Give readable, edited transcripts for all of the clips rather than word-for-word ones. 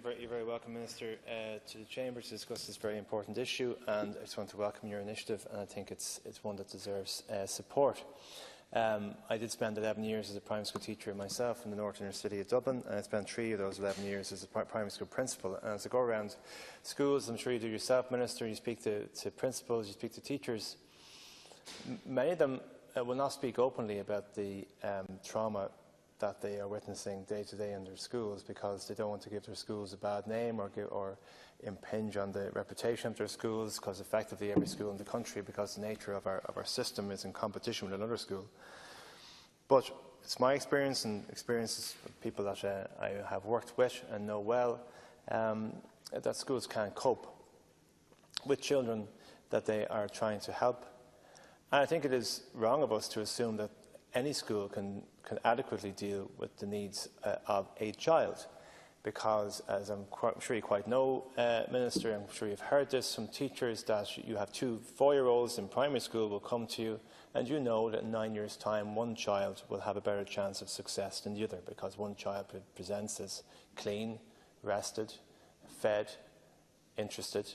You're very welcome, Minister, to the Chamber to discuss this very important issue, and I just want to welcome your initiative, and I think it's one that deserves support. I did spend 11 years as a primary school teacher myself in the northern inner city of Dublin, and I spent 3 of those 11 years as a primary school principal. And as I go around schools, I'm sure you do yourself, Minister, you speak to principals, you speak to teachers. Many of them will not speak openly about the trauma that they are witnessing day to day in their schools, because they don't want to give their schools a bad name or impinge on the reputation of their schools, because effectively every school in the country, because the nature of our system is in competition with another school. But it's my experience and experiences of people that I have worked with and know well, that schools can't cope with children that they are trying to help. And I think it is wrong of us to assume that any school can adequately deal with the needs of a child, because, as I'm sure you quite know, Minister, I'm sure you've heard this from teachers, that you have 2 4-year-olds in primary school will come to you, and you know that in 9 years' time one child will have a better chance of success than the other, because one child presents as clean, rested, fed, interested,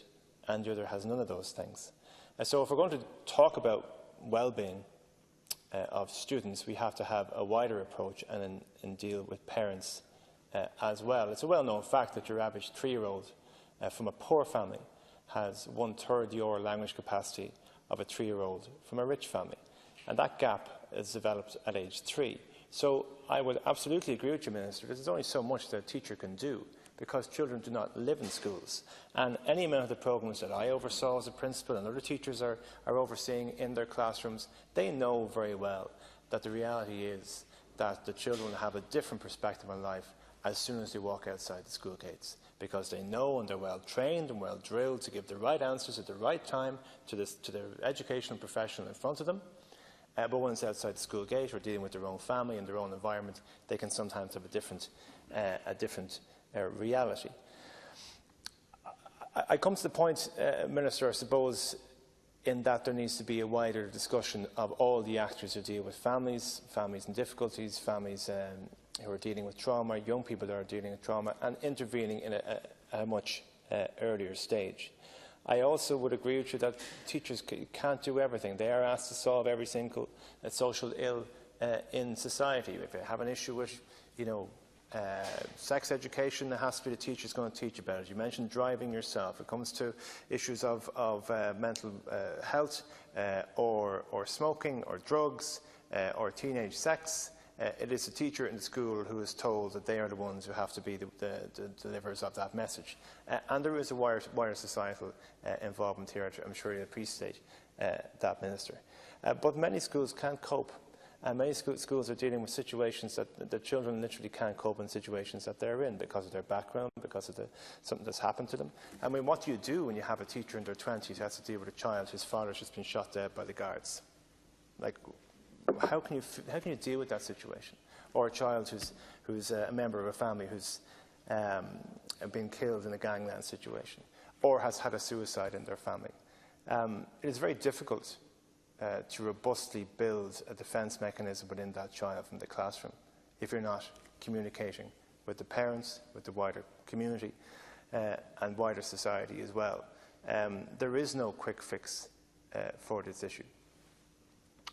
and the other has none of those things. And so if we're going to talk about well-being of students, we have to have a wider approach and deal with parents as well. It's a well-known fact that your average 3-year-old from a poor family has 1/3 the oral language capacity of a 3-year-old from a rich family, and that gap is developed at age 3. So I would absolutely agree with you, Minister. There's only so much that a teacher can do, because children do not live in schools. And any amount of the programmes that I oversaw as a principal and other teachers are overseeing in their classrooms, they know very well that the reality is that the children have a different perspective on life as soon as they walk outside the school gates, because they know and they're well trained and well drilled to give the right answers at the right time to their educational professional in front of them. But when it's outside the school gate or dealing with their own family and their own environment, they can sometimes have a different reality. I come to the point, Minister, I suppose, in that there needs to be a wider discussion of all the actors who deal with families in difficulties, families who are dealing with trauma, young people that are dealing with trauma, and intervening in a much earlier stage. I also would agree with you that teachers can't do everything. They are asked to solve every single social ill in society. If they have an issue with, sex education, there has to be the teachers going to teach about it. You mentioned driving yourself. It comes to issues of mental health or smoking or drugs or teenage sex. It is the teacher in the school who is told that they are the ones who have to be the deliverers of that message. And there is a wider societal involvement here. I'm sure you appreciate that, Minister. But many schools can't cope. And many schools are dealing with situations that the children literally can't cope in situations that they're in because of their background, because of something that's happened to them. I mean, what do you do when you have a teacher in their 20s who has to deal with a child whose father has just been shot dead by the guards? Like, how can you deal with that situation? Or a child who's a member of a family who's been killed in a gangland situation, or has had a suicide in their family. It is very difficult to robustly build a defence mechanism within that child from the classroom if you're not communicating with the parents, with the wider community and wider society as well. There is no quick fix for this issue.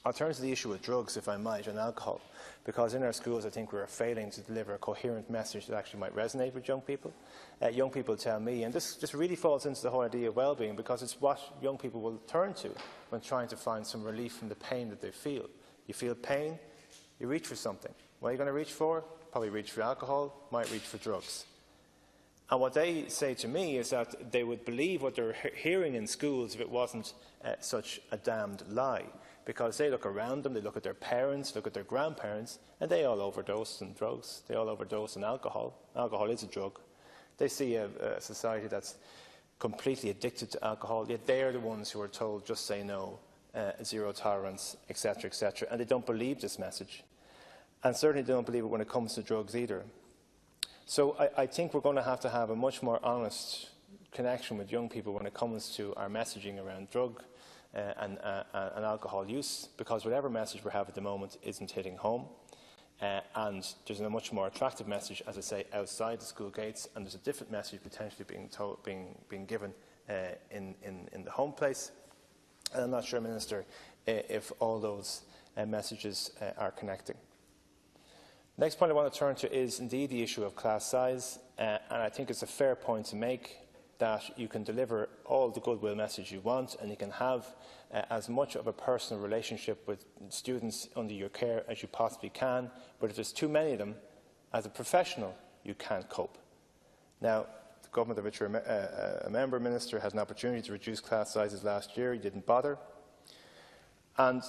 I'll turn to the issue of drugs, if I might, and alcohol, because in our schools I think we're failing to deliver a coherent message that actually might resonate with young people. Young people tell me, and this really falls into the whole idea of well-being, because it's what young people will turn to when trying to find some relief from the pain that they feel. You feel pain, you reach for something. What are you going to reach for? Probably reach for alcohol, might reach for drugs. And what they say to me is that they would believe what they're hearing in schools if it wasn't such a damned lie. Because they look around them, they look at their parents, look at their grandparents, and they all overdose on drugs. They all overdose on alcohol. Alcohol is a drug. They see a society that's completely addicted to alcohol, yet they are the ones who are told, just say no, zero tolerance, etc., etc. And they don't believe this message. And certainly they don't believe it when it comes to drugs either. So I think we're going to have a much more honest connection with young people when it comes to our messaging around drug and alcohol use, because whatever message we have at the moment isn't hitting home. and there's a much more attractive message, as I say, outside the school gates, and there's a different message potentially being given in the home place. And I'm not sure, Minister, if all those messages are connecting. The next point I want to turn to is indeed the issue of class size, and I think it's a fair point to make that you can deliver all the goodwill message you want, and you can have as much of a personal relationship with students under your care as you possibly can, but if there's too many of them, as a professional, you can't cope. Now, the government of which you're a member, Minister, had an opportunity to reduce class sizes last year. You didn't bother. And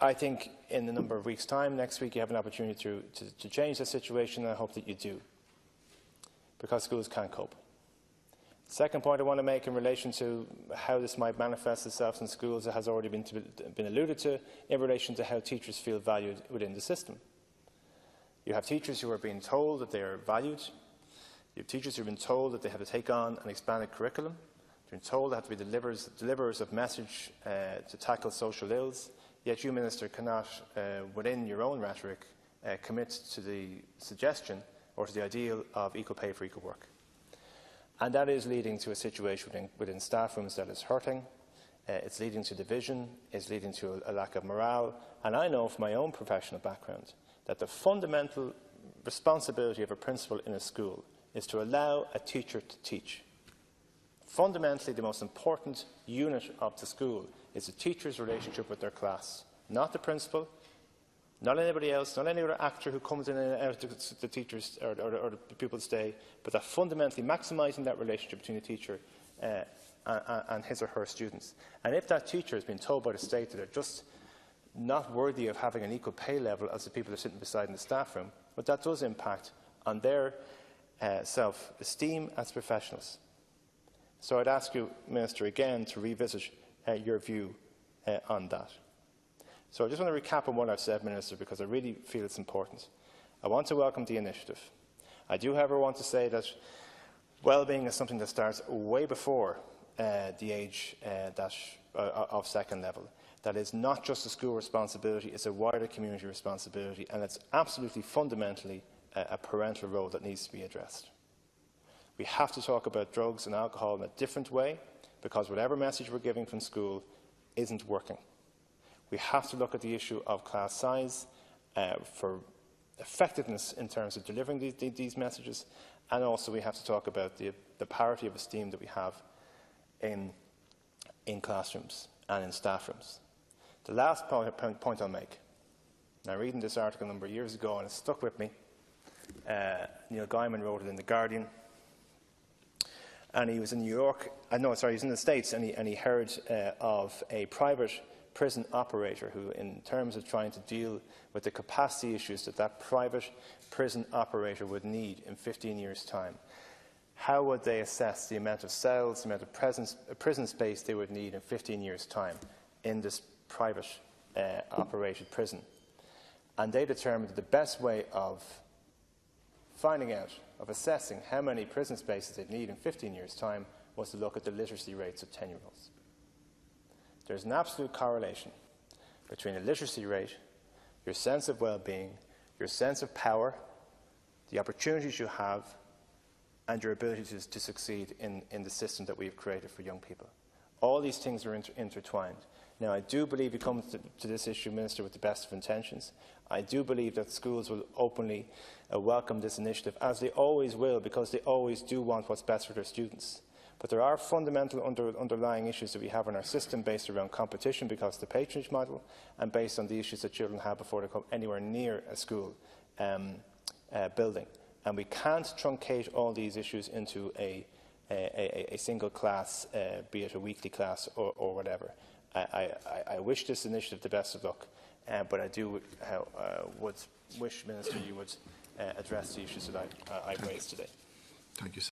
I think in a number of weeks' time, next week, you have an opportunity to change the situation, and I hope that you do, because schools can't cope. The second point I want to make in relation to how this might manifest itself in schools, it has already been alluded to, in relation to how teachers feel valued within the system. You have teachers who are being told that they are valued. You have teachers who have been told that they have to take on an expanded curriculum. They're told they have to be deliverers of message to tackle social ills. Yet you, Minister, cannot, within your own rhetoric, commit to the suggestion or to the ideal of equal pay for equal work. And that is leading to a situation within staff rooms that is hurting. It's leading to division. It's leading to a lack of morale. And I know from my own professional background that the fundamental responsibility of a principal in a school is to allow a teacher to teach. Fundamentally, the most important unit of the school is the teacher's relationship with their class, not the principal, not anybody else, not any other actor who comes in and out of the teachers or the pupils' day, but that fundamentally maximising that relationship between the teacher and his or her students. And if that teacher has been told by the state that they're just not worthy of having an equal pay level as the people they're sitting beside in the staff room, but that does impact on their self-esteem as professionals. So I'd ask you, Minister, again to revisit your view on that. So I just want to recap on what I've said, Minister, because I really feel it's important. I want to welcome the initiative. I do, however, want to say that well-being is something that starts way before the age of second level. That is not just a school responsibility, it's a wider community responsibility, and it's absolutely fundamentally a parental role that needs to be addressed. We have to talk about drugs and alcohol in a different way, because whatever message we're giving from school isn't working. We have to look at the issue of class size for effectiveness in terms of delivering these messages, and also we have to talk about the parity of esteem that we have in classrooms and in staff rooms. The last point I'll make, now reading this article a number of years ago and it stuck with me, Neil Gaiman wrote it in The Guardian, and he was in New York, he was in the States, and he heard of a private prison operator who, in terms of trying to deal with the capacity issues that private prison operator would need in 15 years' time, how would they assess the amount of cells, the amount of prison space they would need in 15 years' time in this private operated prison? And they determined that the best way of finding out, of assessing how many prison spaces they'd need in 15 years' time was to look at the literacy rates of 10-year-olds. There's an absolute correlation between a literacy rate, your sense of well-being, your sense of power, the opportunities you have, and your ability to succeed in the system that we've created for young people. All these things are intertwined. Now, I do believe you come to this issue, Minister, with the best of intentions. I do believe that schools will openly welcome this initiative, as they always will, because they always do want what's best for their students. But there are fundamental underlying issues that we have in our system based around competition because of the patronage model and based on the issues that children have before they come anywhere near a school building. And we can't truncate all these issues into a single class, be it a weekly class or whatever. I wish this initiative the best of luck, but I do would wish, Minister, you would address the issues that I've raised today. Thank you, sir.